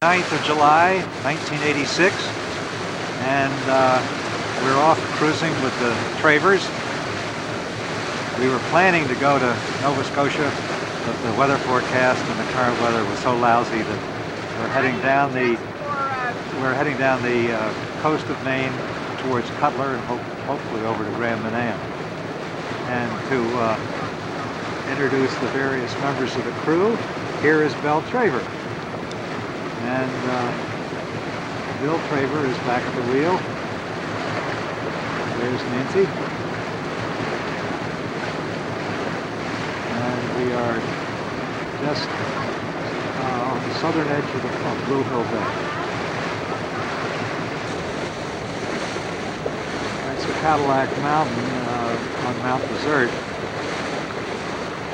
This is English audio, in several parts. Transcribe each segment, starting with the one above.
9th of July, 1986, and we're off cruising with the Travers. We were planning to go to Nova Scotia, but the weather forecast and the current weather was so lousy that we're heading down the coast of Maine towards Cutler and hopefully over to Grand Manan. And to introduce the various members of the crew, here is Bill Travers. And Bill Travers is back at the wheel. There's Nancy. And we are just on the southern edge of Blue Hill Bay. That's a Cadillac Mountain on Mount Desert.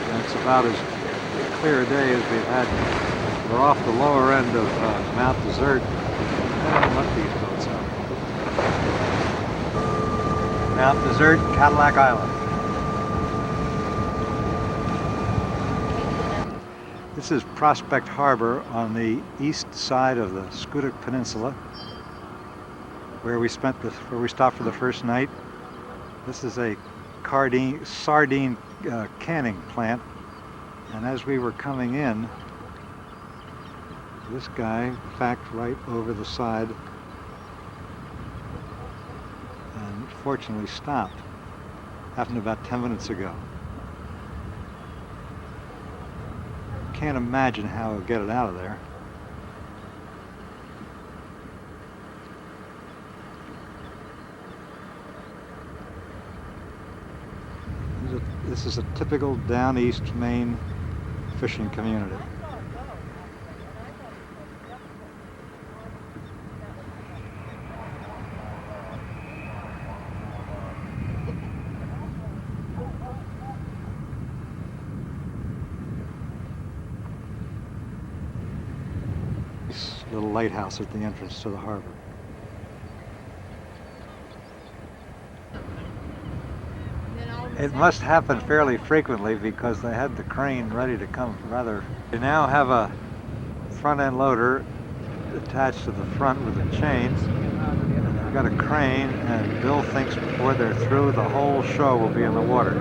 And it's about as clear a day as we've had. We're off the lower end of Mount Desert. I don't know what these boats are. Mount Desert, Cadillac Island. This is Prospect Harbor on the east side of the Scudic Peninsula, where we stopped for the first night. This is a sardine canning plant, and as we were coming in, this guy backed right over the side and fortunately stopped. Happened about 10 minutes ago. Can't imagine how he'll get it out of there. This is a typical down east Maine fishing community. Little lighthouse at the entrance to the harbor. It must happen fairly frequently because they had the crane ready to come They now have a front end loader attached to the front with a chain. And they've got a crane, and Bill thinks before they're through, the whole show will be in the water.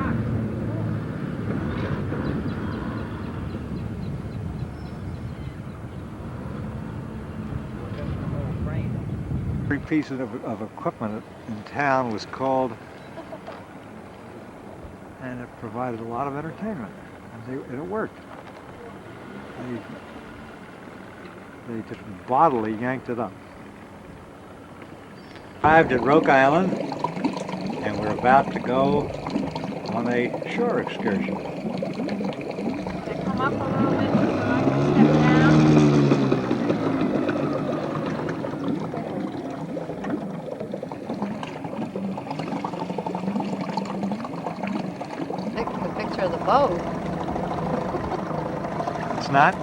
Every piece of equipment in town was called, and it provided a lot of entertainment, and it worked. They just bodily yanked it up. Arrived at Roke Island, and we're about to go on a shore excursion. Come up a little bit so I can step down. Of the boat. It's not.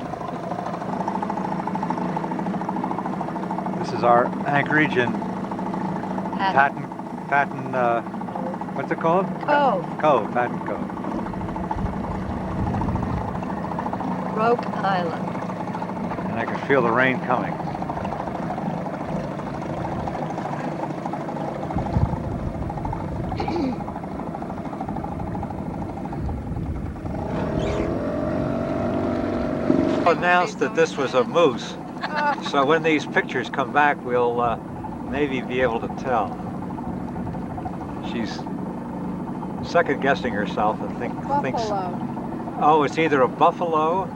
This is our anchorage in Patton, what's it called? Cove. Patton Cove. Roke Island. And I can feel the rain coming. Announced that this was a moose, so when these pictures come back, we'll maybe be able to tell. She's second guessing herself and thinks, oh, it's either a buffalo.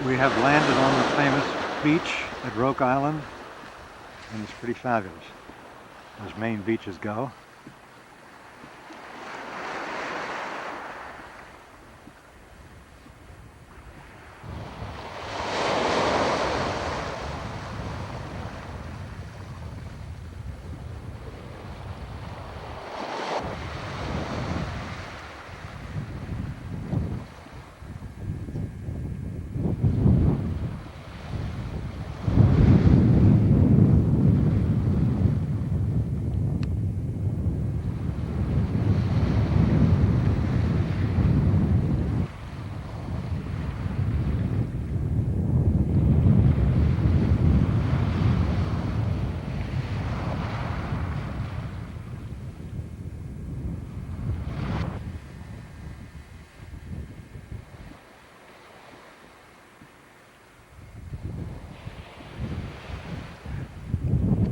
We have landed on the famous beach at Roke Island, and it's pretty fabulous, as Maine beaches go.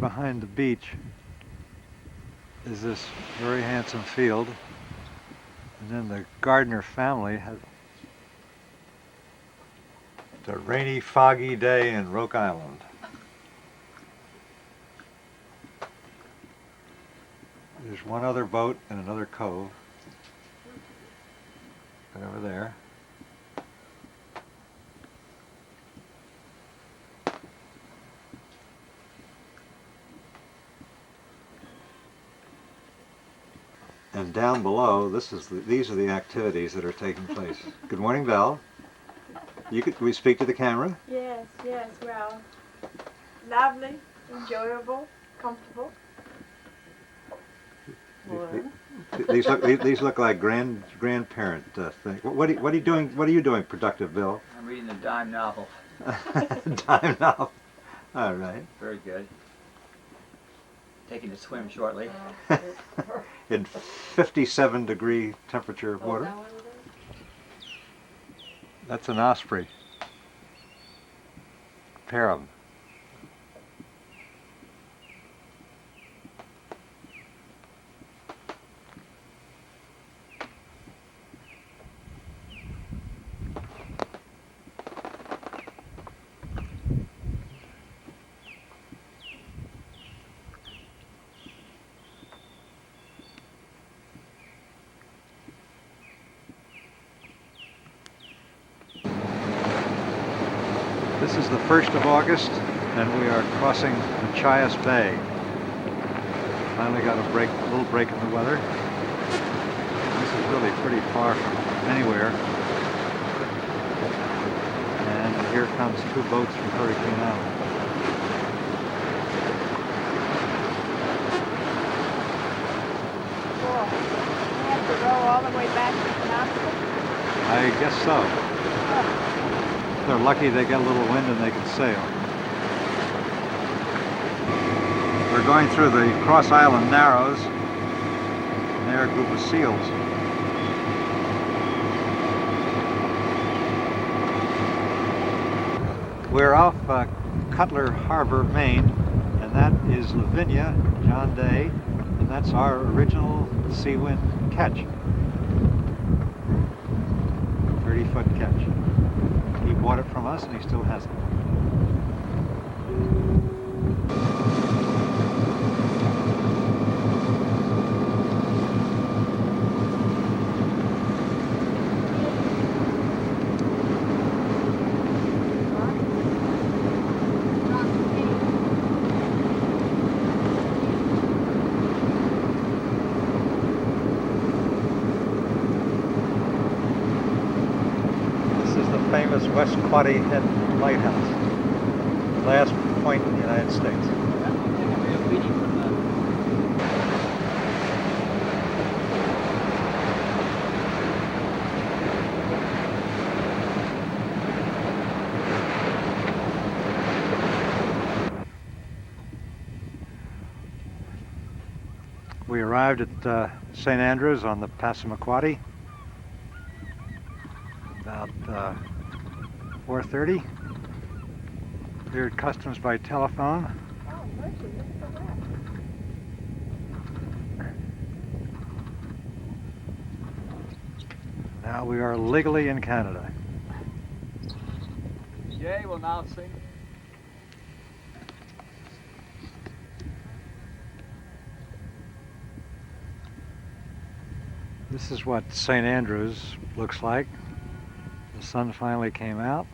behind the beach is this very handsome field, and then the Gardner family has. It's a rainy, foggy day in Roke Island. There's one other boat in another cove. Right over there. And down below, these are the activities that are taking place. Good morning, Val. We speak to the camera? Yes, well, lovely, enjoyable, comfortable. These look like grandparent things. What are you doing? What are you doing, productive Bill? I'm reading a dime novel. Dime novel. All right. Very good. Taking a swim shortly. In 57-degree temperature water. That's an osprey. Pair of them. This is the 1st of August, and we are crossing Machias Bay. Finally got a little break in the weather. This is really pretty far from anywhere. And here comes 2 boats from Hurricane Island. Cool. We have to row all the way back to the Penobscot? I guess so. They're lucky they get a little wind and they can sail. We're going through the Cross Island Narrows, and there are a group of seals. We're off Cutler Harbor, Maine, and that is Lavinia, John Day, and that's our original Seawind catch. 30-foot catch. He bought it from us and he still has it. Famous West Quoddy Head Lighthouse, last point in the United States. We arrived at St. Andrews on the Passamaquoddy about 4:30. Cleared customs by telephone. Oh, mercy, look at that. Now we are legally in Canada. Jay will now sing. This is what St. Andrews looks like. The sun finally came out.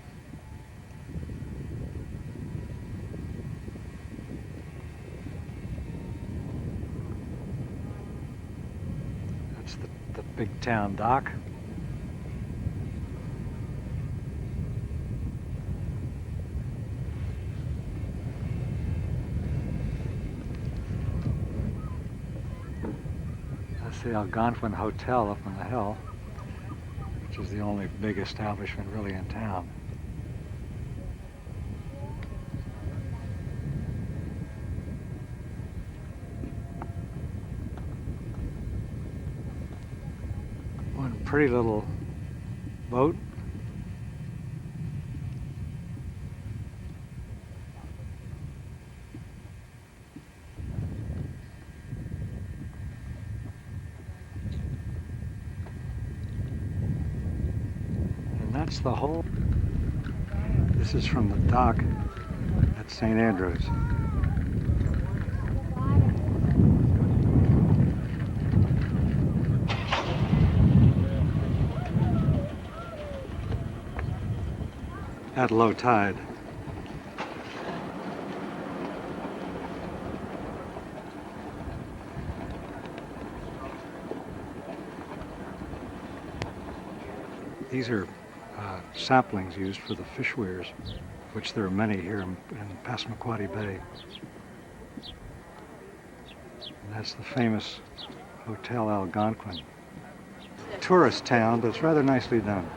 That's the big town dock. That's the Algonquin Hotel up on the hill, which is the only big establishment really in town. One pretty little boat. That's the whole. This is from the dock at St. Andrews. At low tide. These are saplings used for the fish weirs, which there are many here in Passamaquoddy Bay. And that's the famous Hotel Algonquin. Tourist town, but it's rather nicely done.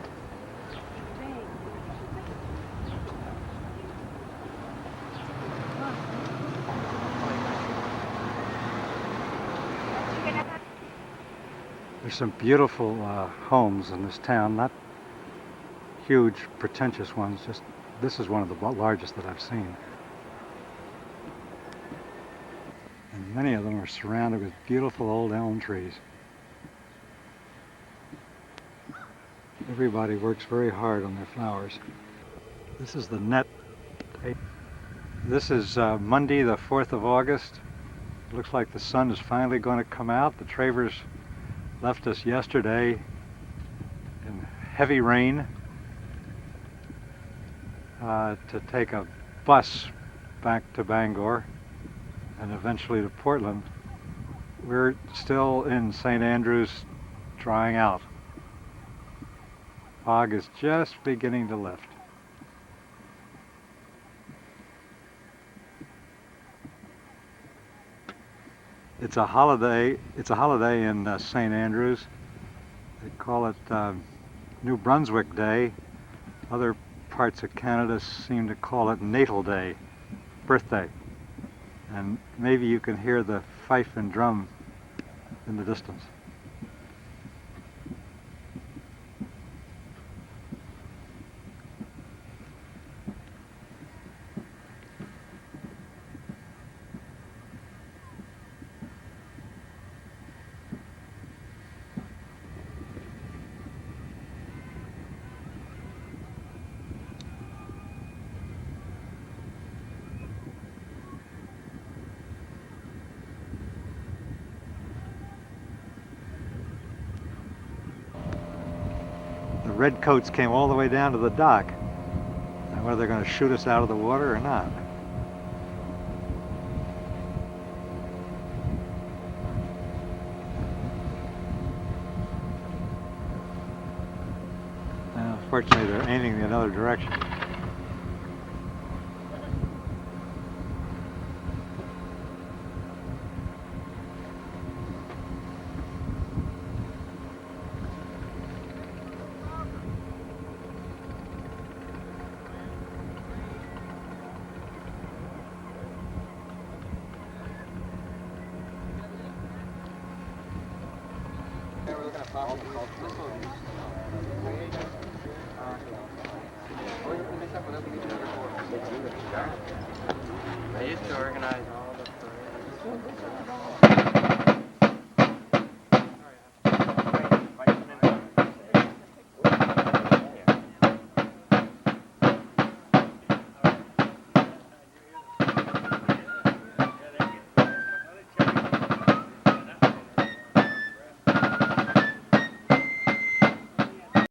There's some beautiful homes in this town, not huge, pretentious ones, just this is one of the largest that I've seen. And many of them are surrounded with beautiful old elm trees. Everybody works very hard on their flowers. This is the net. This is Monday, the 4th of August. It looks like the sun is finally going to come out. The Travers left us yesterday in heavy rain to take a bus back to Bangor and eventually to Portland. We're still in St. Andrews drying out. Fog is just beginning to lift. It's a holiday in St. Andrews. They call it New Brunswick Day. Other parts of Canada seem to call it Natal Day, birthday. And maybe you can hear the fife and drum in the distance. The redcoats came all the way down to the dock. And whether they're going to shoot us out of the water or not. Fortunately, they're aiming in another direction. I used to organize